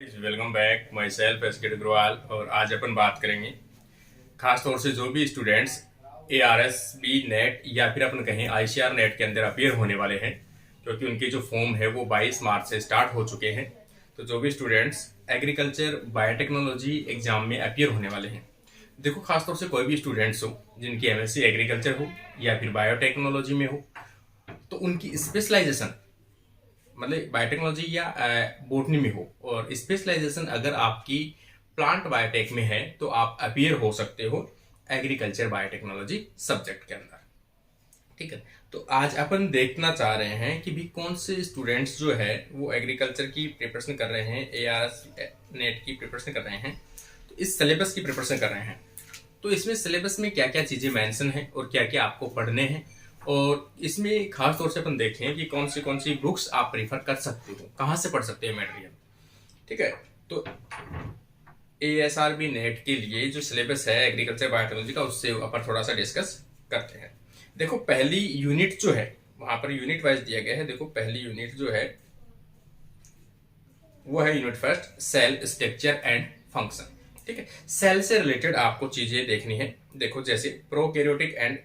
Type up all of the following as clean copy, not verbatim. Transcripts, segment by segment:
Welcome back my self SK Agarwal. और आज अपन बात करेंगे खास तौर से जो भी स्टूडेंट्स ARSB नेट या फिर अपन कहें ICR नेट के अंदर अपीयर होने वाले हैं, क्योंकि उनके जो फॉर्म है वो 22 मार्च से स्टार्ट हो चुके हैं। तो जो भी स्टूडेंट्स एग्रीकल्चर बायोटेक्नोलॉजी एग्जाम में अपीयर होने वाले हैं, देखो खास तौर से कोई भी स्टूडेंट्स हो जिनकी MSc एग्रीकल्चर हो या फिर बायोटेक्नोलॉजी में हो, तो उनकी स्पेशलाइजेशन मतलब बायोटेक्नोलॉजी या बोटनी में हो, और स्पेशलाइजेशन अगर आपकी प्लांट बायोटेक में है तो आप अपीयर हो सकते हो एग्रीकल्चर बायोटेक्नोलॉजी सब्जेक्ट के अंदर। ठीक है, तो आज अपन देखना चाह रहे हैं कि भी कौन से स्टूडेंट्स जो है वो एग्रीकल्चर की प्रिपरेशन कर रहे हैं, ARS नेट की प्रिपरेशन कर रहे हैं, तो इस सिलेबस की प्रिपरेशन कर रहे हैं। तो इसमें सिलेबस में क्या क्या चीज़ें मेंशन हैं और क्या क्या आपको पढ़ने हैं, और इसमें खास तौर से अपन देखें कि कौन सी बुक्स आप प्रीफर कर सकते हो, कहाँ से पढ़ सकते हैं मटेरियल। ठीक है, तो ASRB नेट के लिए जो सिलेबस है एग्रीकल्चर बायोटेक्नोलॉजी का, उससे अपन थोड़ा सा डिस्कस करते हैं। देखो पहली यूनिट जो है वहां पर यूनिट वाइज दिया गया है। देखो पहली यूनिट जो है वो है unit first, cell structure and function. ठीक है, सेल से रिलेटेड आपको चीजें देखनी है। देखो जैसे prokaryotic and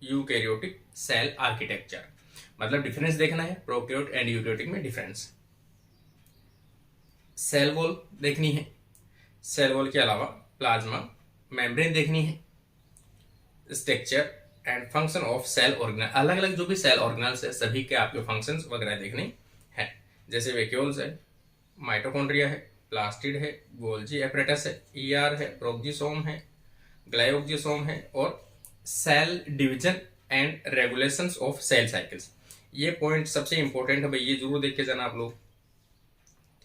eukaryotic cell architecture, मतलब डिफरेंस देखना है प्रोकैरियोट एंड यूकैरियोटिक में डिफरेंस। सेल वॉल देखनी है, सेल वॉल के अलावा प्लाज्मा मेम्ब्रेन देखनी है, structure and function of cell organelle, अलग अलग जो भी सेल ऑर्गेनल्स है सभी के आपके फंक्शंस वगैरह देखने हैं। जैसे वैक्यूल्स है, माइटोकॉन्ड्रिया है, प्लास्टिड है, गोल्जी एपरेटस है, ER है, प्रोक्जिसोम है, ग्लाइकोक्जिसोम है, और cell division and regulations of cell cycles. ये पॉइंट सबसे इंपॉर्टेंट है भाई, ये जरूर देख के जाना आप लोग।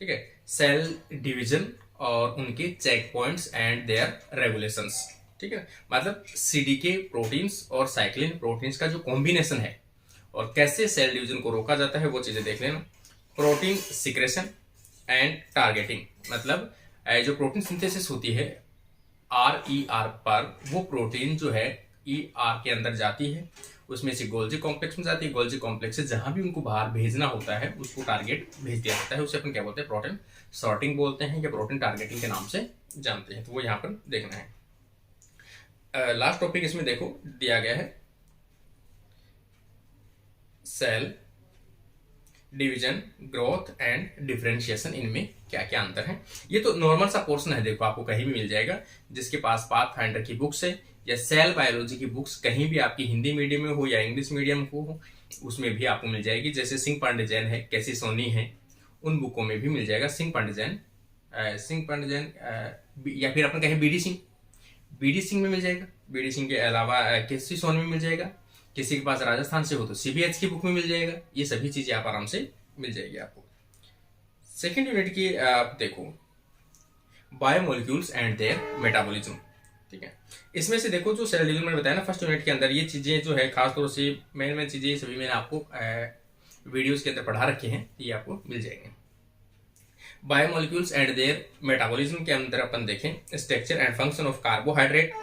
ठीक है, सेल डिवीजन और उनके check points and their regulations. ठीक है, मतलब CDK प्रोटीन्स और साइक्लिन प्रोटीन्स का जो कॉम्बिनेशन है और कैसे सेल डिवीजन को रोका जाता है वो चीजें देख लेना। प्रोटीन सिक्रेशन एंड टारगेटिंग, मतलब जो प्रोटीन सिंथेसिस होती है RER पर, वो प्रोटीन जो है ER के अंदर जाती है, उसमें से गोल्जी कॉम्प्लेक्स में जाती है, गोल्जी कॉम्प्लेक्स से जहां भी उनको बाहर भेजना होता है उसको टारगेट भेज दिया जाता है, उसे अपन क्या बोलते हैं, प्रोटीन सॉर्टिंग बोलते हैं या प्रोटीन टारगेटिंग के नाम से जानते हैं। तो वो यहाँ पर देखना है। लास्ट टॉपिक इसमें देखो दिया गया है, cell division, growth and differentiation, इनमें क्या क्या अंतर है। ये तो नॉर्मल सा पोर्शन है, देखो आपको कहीं भी मिल जाएगा। जिसके पास पाथ फाइंडर की बुक्स है या सेल बायोलॉजी की बुक्स कहीं भी आपकी हिंदी मीडियम में हो या इंग्लिश मीडियम हो, उसमें भी आपको मिल जाएगी। जैसे सिंह पांडे जैन है, कैसी सोनी है, उन बुकों में भी मिल जाएगा। सिंह पांडे जैन या फिर अपन कहें BD सिंह में मिल जाएगा। BD सिंह के अलावा कैसी सोनी में मिल जाएगा। किसी के पास राजस्थान से हो तो CBH की बुक में मिल जाएगा। ये सभी चीजें आप आराम से मिल जाएगी आपको। सेकेंड यूनिट की आप देखो, बायोमोलिक्यूल्स एंड देयर मेटाबॉलिज्म। ठीक है, इसमें से देखो जो सेल डिवीजन मैंने बताया ना फर्स्ट यूनिट के अंदर, ये चीजें जो है खासतौर से मेन चीजें सभी मैंने आपको वीडियोस के अंदर पढ़ा रखे हैं, ये आपको मिल जाएंगे। बायोमोलिक्यूल्स एंड देयर मेटाबॉलिज्म के अंदर अपन देखें structure and function of carbohydrate,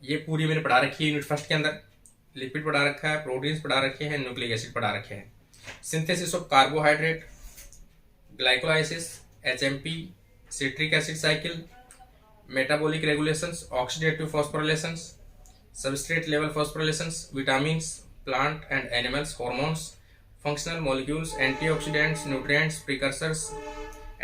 ये पूरी मैंने पढ़ा रखी है यूनिट फर्स्ट के अंदर। लिपिड पढ़ा रखा है, प्रोटीन्स पढ़ा रखे हैं, न्यूक्लिक एसिड पढ़ा रखे हैं, synthesis of carbohydrate, glycolysis, HMP, citric acid cycle, metabolic regulations, oxidative phosphorylations, substrate level phosphorylations, vitamins, plant and animals hormones, functional molecules, antioxidants, nutrients, precursors,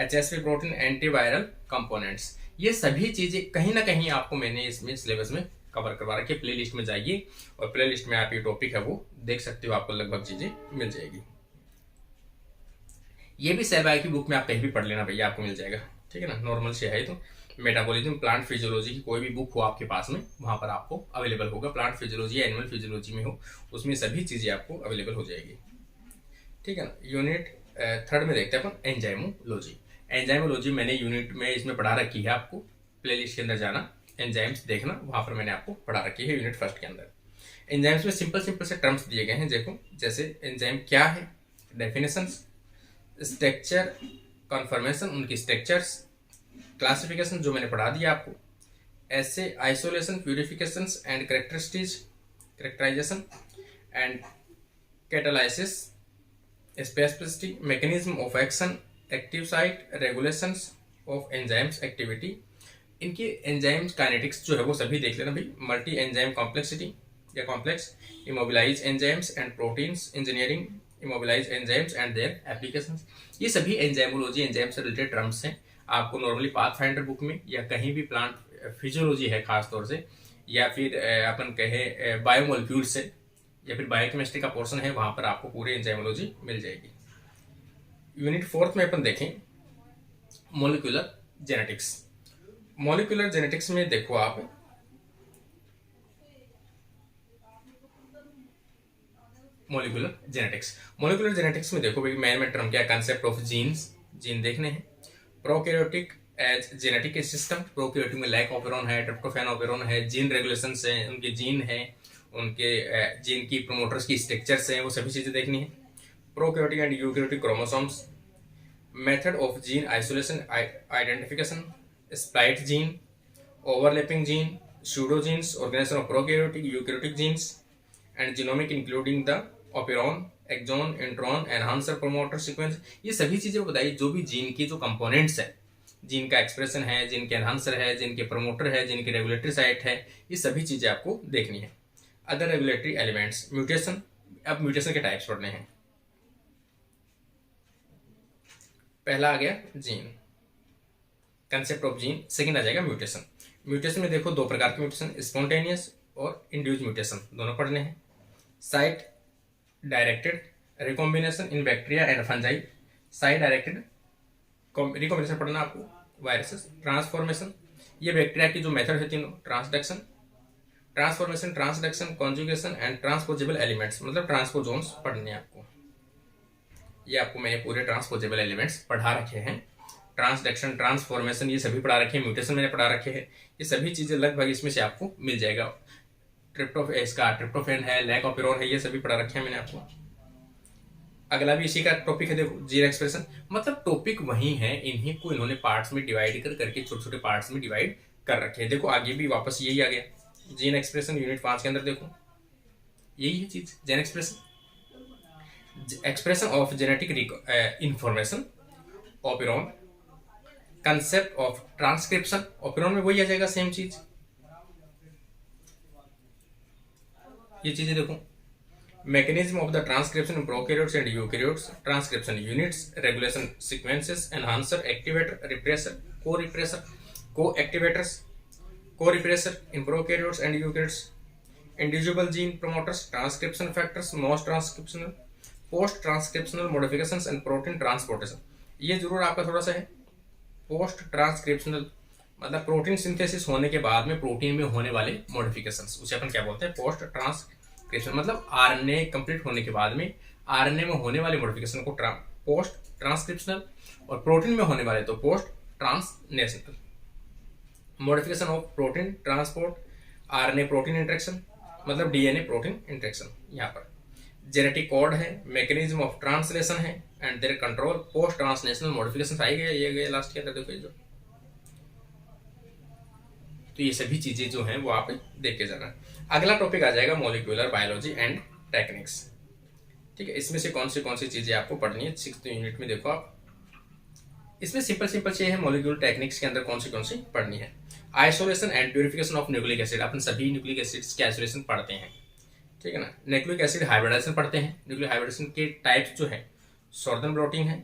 HSP protein, antiviral components. ये सभी चीजें कहीं ना कहीं आपको मैंने इसमें सिलेबस में कवर करवा रखी है। प्ले लिस्ट में जाइए और प्ले लिस्ट में आप ये टॉपिक है वो देख सकते हो, आपको लगभग चीजें मिल जाएगी। ये भी सेल बायो की बुक में आप कहीं भी पढ़ लेना भैया, आपको मिल जाएगा। ठीक है ना, नॉर्मल से है। तो मेटाबॉलिज्म, प्लांट फिजियोलॉजी की कोई भी बुक हो आपके पास में, वहां पर आपको अवेलेबल होगा। प्लांट फिजियोलॉजी या एनिमल फिजियोलॉजी में हो, उसमें सभी चीजें आपको अवेलेबल हो जाएगी। ठीक है ना, यूनिट थर्ड में देखते हैं अपन एंजाइमोलॉजी। एंजाइमोलॉजी मैंने यूनिट में इसमें पढ़ा रखी है, आपको प्लेलिस्ट के अंदर जाना, एंजाइम्स देखना, वहां पर मैंने आपको पढ़ा रखी है यूनिट फर्स्ट के अंदर। एंजाइम्स में सिंपल सिंपल से टर्म्स दिए गए हैं, देखो जैसे एंजाइम क्या है, डेफिनेशंस, स्ट्रक्चर, कन्फर्मेशन, उनकी स्ट्रक्चर्स, क्लासिफिकेशन जो मैंने पढ़ा दिया आपको, ऐसे isolation, purification and characterization and catalysis, specificity, mechanism of action, active site, regulations of enzymes activity. इनके एंजाइम्स काइनेटिक्स जो है वो सभी देख लेना भाई। मल्टी एंजाइम कॉम्प्लेक्सिटी या complex, immobilize enzymes and proteins engineering, immobilize enzymes and their applications. ये सभी एंजाइमोलॉजी, एंजाइम से रिलेटेड टर्म्स हैं। आपको नॉर्मली पाथफाइंडर बुक में या कहीं भी प्लांट फिजियोलॉजी है खास तौर से, या फिर अपन कहे बायोमोलिक्यूल से, या फिर बायोकेमिस्ट्री का पोर्शन है, वहां पर आपको पूरी एंजाइमोलॉजी मिल जाएगी। यूनिट 4 में अपन देखें मोलिकुलर जेनेटिक्स। मोलिकुलर जेनेटिक्स में देखो आप, मोलिकुलर जेनेटिक्स में देखो भाई मैन टर्म क्या, कंसेप्ट ऑफ जीन्स, जीन देखने हैं। Prokaryotic as genetic system, prokaryotic में लाइक ऑपेरॉन है, ट्रिप्टोफैन ऑपेरॉन है, जीन रेगुलेशन है, उनके जीन है, उनके जीन की प्रोमोटर्स की स्ट्रक्चर्स हैं, वो सभी चीजें देखनी है। Prokaryotic and eukaryotic chromosomes, method of gene isolation identification, split gene, overlapping gene, pseudogenes, organization of prokaryotic, eukaryotic genes, and genomic including the operon, exon, intron, enhancer, promoter sequence। ये सभी चीजें बताइए जो भी जीन की जो कंपोनेंट्स है, gene का एक्सप्रेशन है, जीन के एनहांसर है, जीन के प्रमोटर है, जीन की रेगुलेटरी साइट है, ये सभी चीजें आपको देखनी है। Other regulatory elements, mutation. अब म्यूटेशन के टाइप्स पढ़ने हैं। पहला आ गया gene, concept of gene. Second आ जाएगा म्यूटेशन। म्यूटेशन में देखो दो प्रकार के म्यूटेशन, स्पॉन्टेनियस और इंड्यूस म्यूटेशन, दोनों पढ़ने हैं। Site directed recombination in bacteria and fungi, site directed recombination पढ़ना आपको। वायरसेस, ट्रांसफॉर्मेशन, ये बैक्टीरिया की जो मेथड है तीनों, transduction, transformation, transduction, conjugation and transposable elements, मतलब ट्रांसपोजोन्स पढ़ने हैं आपको। ये आपको मैंने पूरे ट्रांसपोजेबल एलिमेंट्स पढ़ा रखे हैं। ट्रांसडक्शन, ट्रांसफॉर्मेशन, ये सभी पढ़ा रखे हैं। म्यूटेशन मैंने पढ़ा रखे हैं। ये सभी चीजें लगभग इसमें से आपको मिल जाएगा। ट्रिप्टोफैन है, लैक ऑपेरॉन है, ये सभी पढ़ा रखे हैं मैंने आपको। अगला भी इसी का टॉपिक है, देखो जीन एक्सप्रेशन, मतलब टॉपिक वही है, इन्हीं को इन्होंने पार्ट्स में डिवाइड करके छोटे छोटे पार्ट्स में डिवाइड कर रखे हैं। देखो आगे भी वापस यही आ गया, जीन एक्सप्रेशन यूनिट 5 के अंदर देखो यही है चीज, gene expression of genetic information, operon, concept of transcription, operon में वही आ जाएगा सेम चीज। ये चीजें देखो, mechanism of the transcription in prokaryotes and eukaryotes, transcription units, regulation sequences, enhancer, activator, repressor, को एक्टिवेटर्स, को repressor in prokaryotes and eukaryotes, individual gene promoters, transcription factors, most transcriptional, post transcriptional modifications and protein transportation. ये जरूर आपका थोड़ा सा है। Post transcriptional मतलब protein synthesis होने के बाद में प्रोटीन में होने वाले मॉडिफिकेशंस, उसे अपन क्या बोलते हैं, पोस्ट ट्रांसक्रिप्शन, मतलब आरएनए कंप्लीट होने के बाद में आरएनए में होने वाले मॉडिफिकेशन को पोस्ट ट्रांसक्रिप्शनल, और प्रोटीन में होने वाले तो post translational. Modification of protein transport, RNA protein interaction, मतलब डीएनए प्रोटीन इंटरेक्शन। यहाँ पर जेनेटिक कोड है, मैकेनिज्म ऑफ ट्रांसलेशन है and their control, post translational modification आई गए, ये गए लास्ट के अंदर देखो जो। तो ये सभी चीजें जो हैं वो आप देख के जाना। अगला टॉपिक आ जाएगा मॉलिक्यूलर बायोलॉजी एंड टेक्निक्स। ठीक है, इसमें से कौन सी चीजें आपको पढ़नी है 6th यूनिट में। देखो आप इसमें सिंपल चीजें हैं। मॉलिक्यूलर टेक्निक्स के अंदर कौन सी पढ़नी है। Isolation and purification of nucleic acid, अपन सभी न्यूक्लिक एसिड्स के आइसोलेशन पढ़ते हैं, ठीक है ना। न्यूक्लिक एसिड हाइब्रिडाइजेशन पढ़ते हैं। न्यूक्लिक हाइब्रिडाइजेशन के टाइप्स जो है, सॉर्दन ब्लॉटिंग है,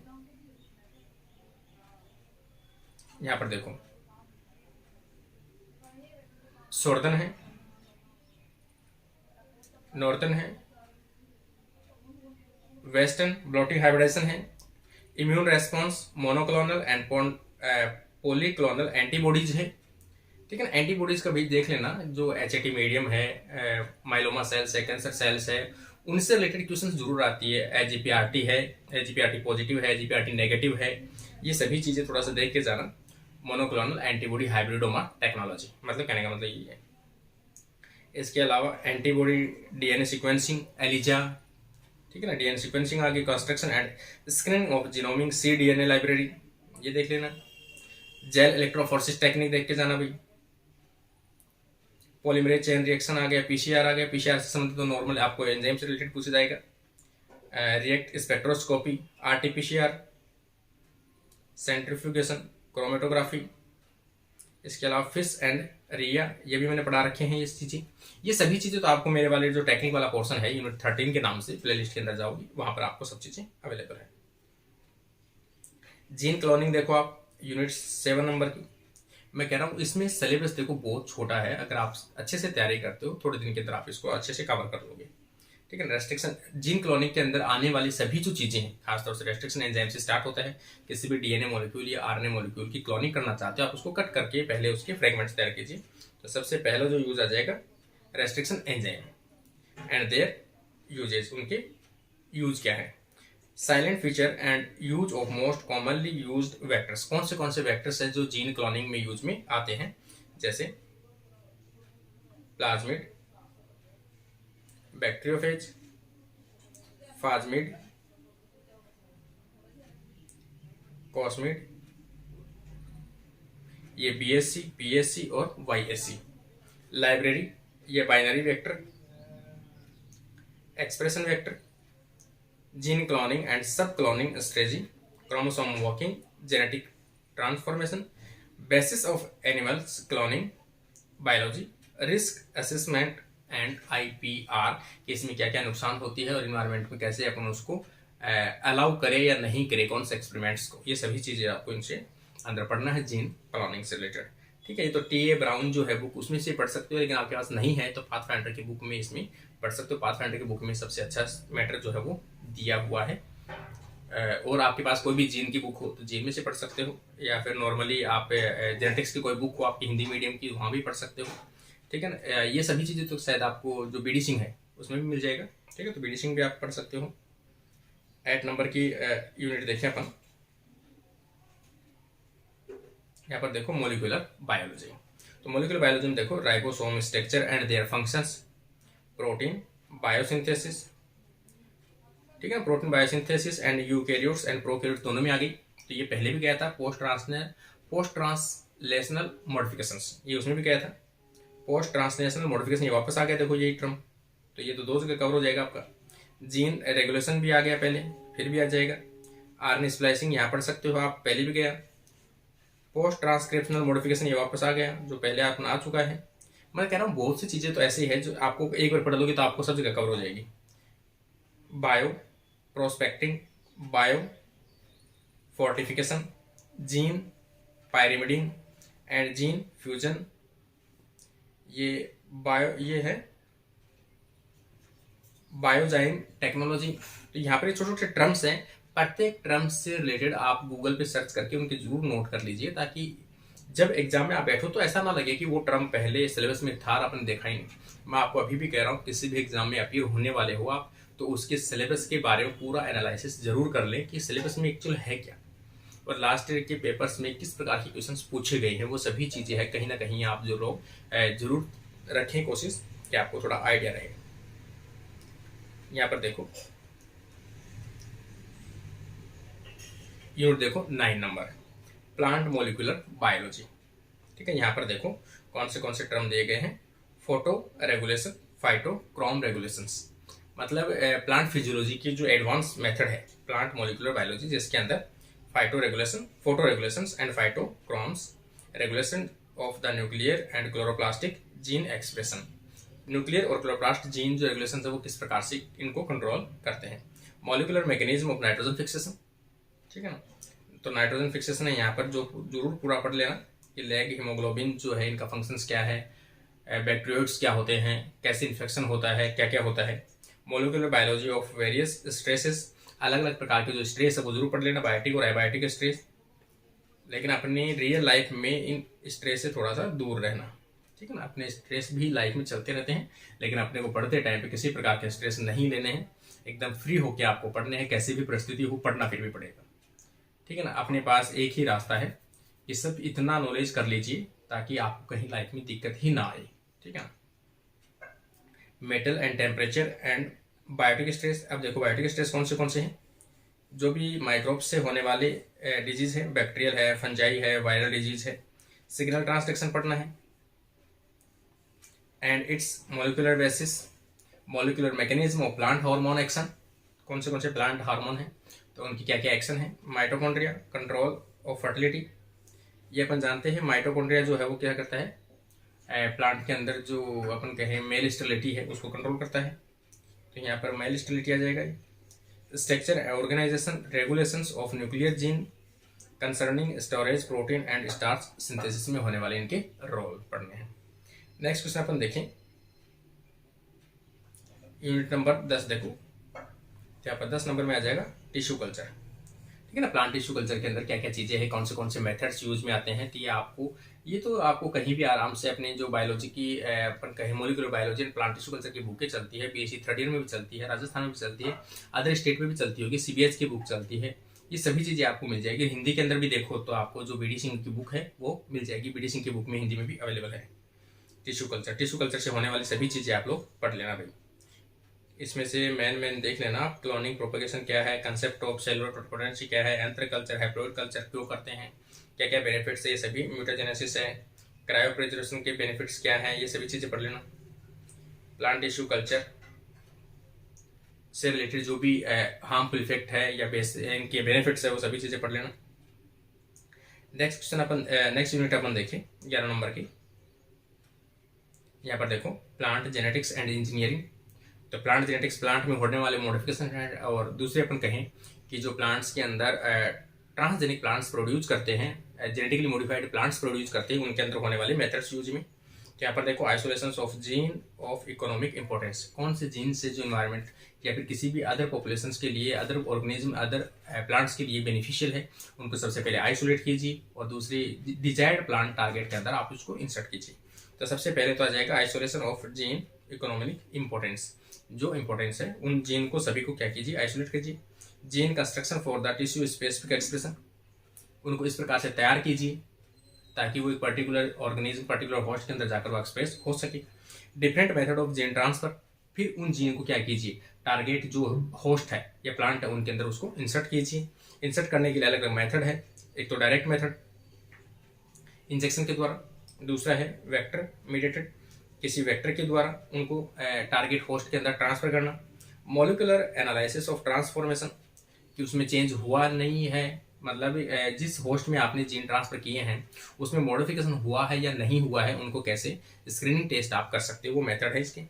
यहां पर देखो सॉर्दन है, नॉर्थन है, वेस्टर्न ब्लॉटिंग हाइब्रिडाइजेशन है, immune response, monoclonal and polyclonal antibodies है, ठीक है ना। एंटीबॉडीज का भी देख लेना, जो एचएटी मीडियम है, माइलोमा सेल्स है, कैंसर सेल्स है, उनसे रिलेटेड क्वेश्चन जरूर आती है। एजीपीआरटी है, एजीपीआरटी पॉजिटिव है, एजीपीआरटी नेगेटिव है, ये सभी चीजें थोड़ा सा देख के जाना। मोनोक्लोनल एंटीबॉडी हाइब्रिडोमा टेक्नोलॉजी, मतलब कहने का मतलब ये है। इसके अलावा एंटीबॉडी डीएनए सीक्वेंसिंग, एलिजा, ठीक है ना, डीएनए सीक्वेंसिंग आगे, construction and screening of genomic c DNA library, ये देख लेना। जेल इलेक्ट्रोफोरेसिस टेक्निक देख के जाना भाई। पॉलीमरेज चेन रिएक्शन आ गया, पीसीआर आ गया, पीसीआर से संबंधित तो नॉर्मल आपको एंजाइम से रिलेटेड पूछा जाएगा। React spectroscopy, RTPCR, centrifugation, chromatography, इसके अलावा फिश एंड रिया, ये भी मैंने पढ़ा रखे हैं। ये चीज़ें, ये सभी चीज़ें तो आपको मेरे वाले जो टेक्निक वाला पोर्शन है यूनिट 13 के नाम से प्लेलिस्ट के अंदर जाओगी, वहां पर आपको सब चीज़ें अवेलेबल है। जीन क्लोनिंग देखो आप यूनिट 7 नंबर की, मैं कह रहा हूँ इसमें सिलेबस देखो बहुत छोटा है, अगर आप अच्छे से तैयारी करते हो थोड़े दिन के अंदर आप इसको अच्छे से कवर कर लोगे, ठीक है। रेस्ट्रिक्शन, जीन क्लोनिंग के अंदर आने वाली सभी जो चीज़ें हैं, खासतौर से रेस्ट्रिक्शन एंजाइम से स्टार्ट होता है। किसी भी डीएनए मॉलिक्यूल या आरएनए मॉलिक्यूल की क्लोनिंग करना चाहते हो आप, उसको कट करके पहले उसके फ्रेगमेंट्स तैयार कीजिए। तो सबसे पहला जो यूज आ जाएगा restriction enzyme and there uses, उनके यूज क्या है। Silent feature and use of most commonly used vectors, कौन से वेक्टर्स हैं जो जीन क्लोनिंग में यूज में आते हैं, जैसे प्लाज्मिड, बैक्टीरियोफेज, फाज्मिड, कॉस्मिड, ये बीएससी, पीएससी और वाईएससी। लाइब्रेरी, ये binary vector, expression vector, gene cloning and sub cloning strategy, chromosome walking, genetic transformation, basis of animals cloning, biology, risk assessment and IPR, कि इसमें क्या क्या नुकसान होती है और इन्वायरमेंट में कैसे अपन उसको अलाउ करें या नहीं करें, कौन से एक्सपेरिमेंट्स को, ये सभी चीज़ें आपको इनसे अंदर पढ़ना है जीन क्लोनिंग से रिलेटेड, ठीक है। ये तो टी ए ब्राउन जो है बुक, उसमें से पढ़ सकते हो, लेकिन आपके पास नहीं है तो पाथफाइंडर की बुक में इसमें पढ़ सकते हो। पाथफाइंडर की बुक में सबसे अच्छा मैटर जो है वो दिया हुआ है। और आपके पास कोई भी जीन की बुक हो तो जीन में से पढ़ सकते हो, या फिर नॉर्मली आप जेनेटिक्स की कोई बुक हो आपकी हिंदी मीडियम की, वहाँ भी पढ़ सकते हो, ठीक है ना। ये सभी चीज़ें तो शायद आपको जो बीडी सिंह है उसमें भी मिल जाएगा, ठीक है। तो बीडी सिंह भी आप पढ़ सकते हो। 8 नंबर की यूनिट देखें अपन, यहाँ पर देखो मोलिकुलर बायोलॉजी। तो मोलिकुलर बायोलॉजी में देखो ribosome structure and their functions, protein biosynthesis, ठीक है। Protein biosynthesis and eukaryotes and prokaryotes दोनों में आ गई। तो ये पहले भी गया था। पोस्ट ट्रांसलेशनल मॉडिफिकेशंस, ये उसमें भी गया था। पोस्ट ट्रांसलेशनल मॉडिफिकेशन ये वापस आ गया, देखो यही टर्म, तो ये तो दो जगह कवर हो जाएगा आपका। जीन रेगुलेशन भी आ गया पहले, फिर भी आ जाएगा। आरएनए स्प्लाइसिंग यहाँ पढ़ सकते हो आप, पहले भी गया। पोस्ट ट्रांसक्रिप्शनल मॉडिफिकेशन ये वापस आ गया, जो पहले आप आ चुका है। मैं कह रहा हूँ बहुत सी चीज़ें तो ऐसी है जो आपको एक बार पढ़ लोगे तो आपको सब जगह कवर हो जाएगी। Bioprospecting, biofortification, gene pyramiding and gene fusion, ये है बायोजाइम टेक्नोलॉजी। तो यहाँ पर छोटे छोटे टर्म्स हैं, प्रत्येक टर्म्स से रिलेटेड आप गूगल पे सर्च करके उनके जरूर नोट कर लीजिए, ताकि जब एग्जाम में आप बैठो तो ऐसा ना लगे कि वो टर्म पहले सिलेबस में था आपने देखा ही नहीं। मैं आपको अभी भी कह रहा हूँ, किसी भी एग्जाम में अपीयर होने वाले हो आप तो उसके सिलेबस के बारे में पूरा एनालिसिस जरूर कर लें कि सिलेबस में एक्चुअल है क्या, और लास्ट ईयर के पेपर्स में किस प्रकार के क्वेश्चंस पूछे गए हैं। वो सभी चीज़ें हैं, कहीं ना कहीं आप जो लोग जरूर रखें कोशिश कि आपको थोड़ा आइडिया रहेगा। यहाँ पर देखो यूनिट देखो 9 नंबर, प्लांट मोलिकुलर बायोलॉजी, ठीक है। यहाँ पर देखो कौन से टर्म दिए गए हैं। Photo regulation, phytochrome regulations, मतलब प्लांट फिजियोलॉजी की जो एडवांस मेथड है प्लांट मोलिकुलर बायोलॉजी, जिसके अंदर phyto regulation, photo regulations and phytochromes, regulation of the nuclear and chloroplastic gene expression. Nuclear और क्लोरोप्लास्ट जीन जो रेगुलेशन है वो किस प्रकार से इनको कंट्रोल करते हैं। Molecular mechanism of nitrogen fixation, ठीक है ना। तो नाइट्रोजन फिक्सेशन है यहाँ पर जो जरूर पूरा पढ़ लेना कि लैग हीमोग्लोबिन जो है इनका फंक्शंस क्या है, बैक्टीरियोइड्स क्या होते हैं, कैसे इन्फेक्शन होता है, क्या क्या होता है। Molecular biology of various stresses, अलग अलग प्रकार के जो स्ट्रेस है वो जरूर पढ़ लेना, बायोटिक और एबायोटिक स्ट्रेस, लेकिन अपनी रियल लाइफ में इन स्ट्रेस से थोड़ा सा दूर रहना, ठीक है ना। अपने स्ट्रेस भी लाइफ में चलते रहते हैं, लेकिन अपने को पढ़ते टाइम पे किसी प्रकार के स्ट्रेस नहीं लेने हैं, एकदम फ्री होकर आपको पढ़ने हैं, कैसी भी परिस्थिति हो पढ़ना फिर भी पड़ेगा, ठीक है ना। अपने पास एक ही रास्ता है, ये सब इतना नॉलेज कर लीजिए ताकि आपको कहीं लाइफ में दिक्कत ही ना आए, ठीक है ना। Metal and temperature and biotic stress, अब देखो बायोटिक स्ट्रेस कौन से हैं, जो भी माइक्रोब से होने वाले डिजीज है, बैक्टीरियल है, फंजाई है, वायरल डिजीज है। सिग्नल ट्रांसडक्शन पढ़ना है and it's molecular basis, molecular mechanism of plant hormone action, कौन से प्लांट हार्मोन हैं, तो उनकी क्या क्या एक्शन है। माइटोकॉन्ड्रिया, कंट्रोल ऑफ फर्टिलिटी, ये अपन जानते हैं। माइटोकॉन्ड्रिया जो है वो क्या करता है, प्लांट के अंदर जो अपन कहें मेल स्टेरिलिटी है उसको कंट्रोल करता है, तो यहाँ पर मेल स्टेरिलिटी आ जाएगा। Structure, organization, regulations of nuclear gene concerning storage, protein and starch synthesis में होने वाले इनके रोल पढ़ने हैं। नेक्स्ट क्वेश्चन अपन देखें, यूनिट नंबर 10 देखो, यहाँ पर 10 नंबर में आ जाएगा टिश्यू कल्चर, ठीक है ना। प्लांट टिश्यू कल्चर के अंदर क्या क्या चीज़ें हैं, कौन से मेथड्स यूज में आते हैं, तो ये तो आपको कहीं भी आराम से अपने जो बायोलॉजी की अपन कहें molecular biology and plant tissue culture की बुकें चलती है, बीएससी थर्ड ईयर में भी चलती है, राजस्थान में भी चलती है, अदर स्टेट में भी चलती होगी, सीबीएच की बुक चलती है, ये सभी चीज़ें आपको मिल जाएगी। हिंदी के अंदर भी देखो तो आपको जो बीडी सिंह की बुक है वो मिल जाएगी, बीडी सिंह की बुक में हिंदी में भी अवेलेबल है। टिश्यू कल्चर से होने वाली सभी चीज़ें आप लोग पढ़ लेना भाई। इसमें से मेन देख लेना, क्लोनिंग प्रोपगेशन क्या है, कंसेप्ट ऑफ सेलुलर पोटेंसी क्या है, एंथ्र कल्चर, हैप्लॉइड कल्चर क्यों करते हैं, क्या क्या बेनिफिट्स है, ये सभी, म्यूटाजेनेसिस है, क्रायो प्रिजर्वेशन के बेनिफिट्स क्या हैं, ये सभी चीज़ें पढ़ लेना। प्लांट टिश्यू कल्चर से रिलेटेड जो भी हार्मफुल इफेक्ट है या इनके बेनिफिट्स है वो सभी चीज़ें पढ़ लेना। नेक्स्ट क्वेश्चन अपन नेक्स्ट यूनिट अपन देखें 11 नंबर की, यहाँ पर देखो प्लांट जेनेटिक्स एंड इंजीनियरिंग। तो प्लांट जेनेटिक्स प्लांट में होने वाले मॉडिफिकेशन है, और दूसरे अपन कहें कि जो प्लांट्स के अंदर ट्रांसजेनिक प्लांट्स प्रोड्यूस करते हैं, जेनेटिकली मॉडिफाइड प्लांट्स प्रोड्यूस करते हैं, उनके अंदर होने वाले मेथड्स यूज में। तो यहाँ पर देखो isolation of gene of economic importance, कौन से जीन से जो इन्वायरमेंट या फिर किसी भी अदर पॉपुलेशन के लिए, अदर ऑर्गेनिज्म, अदर प्लांट्स के लिए बेनिफिशियल है, उनको सबसे पहले आइसोलेट कीजिए और दूसरी डिजायर्ड प्लांट टारगेट के अंदर आप उसको इंसर्ट कीजिए। तो सबसे पहले तो आ जाएगा isolation of gene economic importance, जो इंपॉर्टेंस है उन जीन को सभी को क्या कीजिए, आइसोलेट कीजिए। Gene construction for the tissue specific expression, उनको इस प्रकार से तैयार कीजिए ताकि वो एक पर्टिकुलर ऑर्गेनिज्म, पर्टिकुलर होस्ट के अंदर जाकर वो एक्सप्रेस हो सके। Different method of gene transfer, फिर उन जीन को क्या कीजिए, टारगेट जो होस्ट है या प्लांट है उनके अंदर उसको इंसर्ट कीजिए। इंसर्ट करने के लिए अलग अलग मेथड है, एक तो डायरेक्ट मेथड इंजेक्शन के द्वारा, दूसरा है वेक्टर मीडिएटेड, किसी वेक्टर के द्वारा उनको टारगेट होस्ट के अंदर ट्रांसफर करना। मॉलिक्यूलर एनालिसिस ऑफ ट्रांसफॉर्मेशन, कि उसमें चेंज हुआ नहीं है, मतलब जिस होस्ट में आपने जीन ट्रांसफर किए हैं उसमें मॉडिफिकेशन हुआ है या नहीं हुआ है, उनको कैसे स्क्रीनिंग टेस्ट आप कर सकते हो, वो मेथड है इसके।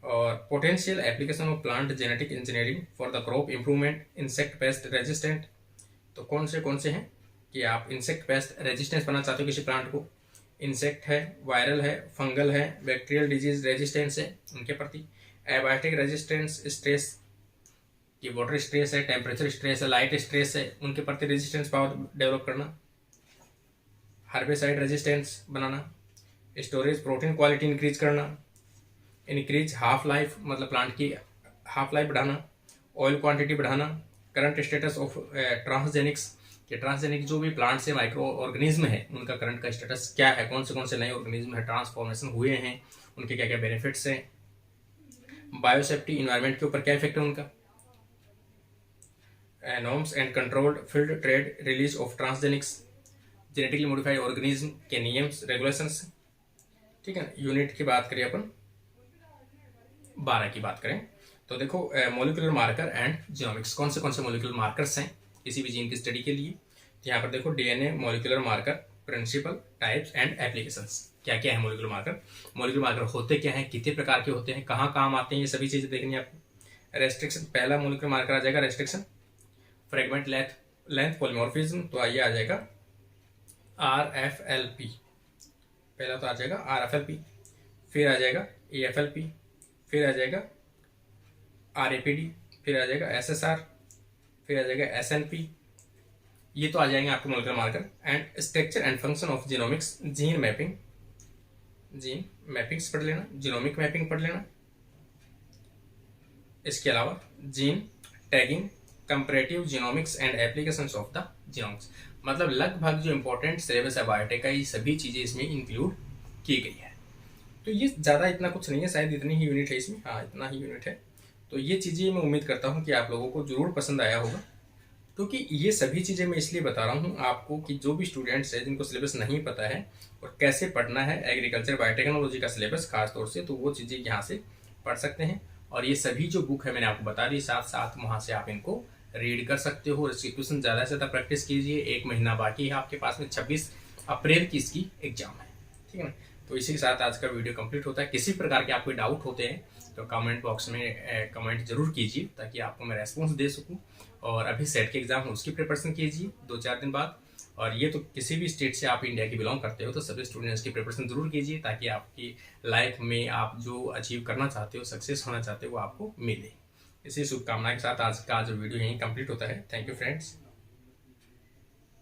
और potential application of plant genetic engineering for the crop improvement, insect pest resistant, तो कौन से हैं कि आप इंसेक्ट पेस्ट रेजिस्टेंस बनाना चाहते हो किसी प्लांट को, इंसेक्ट है, वायरल है, फंगल है, बैक्टीरियल डिजीज रेजिस्टेंस है उनके प्रति, एबायोटिक रेजिस्टेंस, स्ट्रेस कि वाटर स्ट्रेस है, टेम्परेचर स्ट्रेस है, लाइट स्ट्रेस है, उनके प्रति रेजिस्टेंस पावर डेवलप करना, हर्बिसाइड रेजिस्टेंस बनाना, स्टोरेज प्रोटीन क्वालिटी इंक्रीज करना, इंक्रीज हाफ लाइफ, मतलब प्लांट की हाफ लाइफ बढ़ाना, ऑयल क्वांटिटी बढ़ाना, करंट स्टेटस ऑफ ट्रांसजेनिक्स, कि ट्रांसजेनिक जो भी प्लांट से माइक्रो ऑर्गेनिज्म है उनका करंट का स्टेटस क्या है, कौन से नए ऑर्गेनिज्म है ट्रांसफॉर्मेशन हुए हैं, उनके क्या क्या बेनिफिट्स हैं। बायोसेफ्टी, इन्वायरमेंट के ऊपर क्या इफेक्ट है उनका। Norms and controlled field trade release of transgenics, genetically modified organism के नियम्स रेगुलेशंस, ठीक है। यूनिट की बात करें अपन 12 की बात करें तो देखो मॉलिक्यूलर मार्कर एंड जीनोमिक्स, कौन से मॉलिक्यूलर मार्कर्स हैं किसी भी जीन की स्टडी के लिए। तो यहाँ पर देखो DNA molecular marker, principle, types and applications, क्या क्या है मॉलिक्यूलर मार्कर होते क्या हैं, कितने प्रकार के होते हैं, कहाँ काम आते हैं, ये सभी चीज़ें देखनी है आपको। रेस्ट्रिक्शन, पहला मॉलिक्यूलर मार्कर आ जाएगा रेस्ट्रिक्शन, फ्रेगमेंट लेंथ पॉलीमॉर्फिज्म, तो आइए आ जाएगा RFLP, पहला तो आ जाएगा RFLP, फिर आ जाएगा AFLP, फिर आ जाएगा RAPD, फिर आ जाएगा SSR, फिर आ जाएगा SNP, ये तो आ जाएंगे आपके molecular marker. And structure and function of genomics, gene mappings पढ़ लेना, जीनोमिक मैपिंग पढ़ लेना। इसके अलावा gene tagging, comparative genomics and applications of the genomics, मतलब लगभग जो इंपॉर्टेंट सिलेबस है बायोटेक का, ये सभी चीज़ें इसमें इंक्लूड की गई है। तो ये ज़्यादा इतना कुछ नहीं है, शायद इतनी ही यूनिट है इसमें, हाँ इतना ही यूनिट है। तो ये चीज़ें मैं उम्मीद करता हूँ कि आप लोगों को ज़रूर पसंद आया होगा, क्योंकि ये सभी चीज़ें मैं इसलिए बता रहा हूँ आपको कि जो भी स्टूडेंट्स हैं जिनको सिलेबस नहीं पता है और कैसे पढ़ना है एग्रीकल्चर बायोटेक्नोलॉजी का सिलेबस खास तौर से, तो वो चीज़ें यहाँ से पढ़ सकते हैं। और ये सभी जो बुक है मैंने आपको बता दी, साथ साथ वहाँ से आप इनको रीड कर सकते हो। रिस्ट्रिक्शन ज़्यादा से ज़्यादा प्रैक्टिस कीजिए, 1 महीना बाकी है आपके पास में, 26 अप्रैल की इसकी एग्जाम है, ठीक है ना। तो इसी के साथ आज का वीडियो कंप्लीट होता है। किसी प्रकार के आपको डाउट होते हैं तो कमेंट बॉक्स में कमेंट जरूर कीजिए, ताकि आपको मैं रेस्पॉन्स दे सकूं। और अभी सेट के एग्जाम है उसकी प्रिपरेशन कीजिए 2-4 दिन बाद। और ये तो किसी भी स्टेट से आप इंडिया की बिलोंग करते हो तो सभी स्टूडेंट्स की प्रिपरेशन जरूर कीजिए, ताकि आपकी लाइफ में आप जो अचीव करना चाहते हो, सक्सेस होना चाहते हो, वो आपको मिले। इसी शुभकामना के साथ आज का जो वीडियो यहीं कंप्लीट होता है। Thank you friends.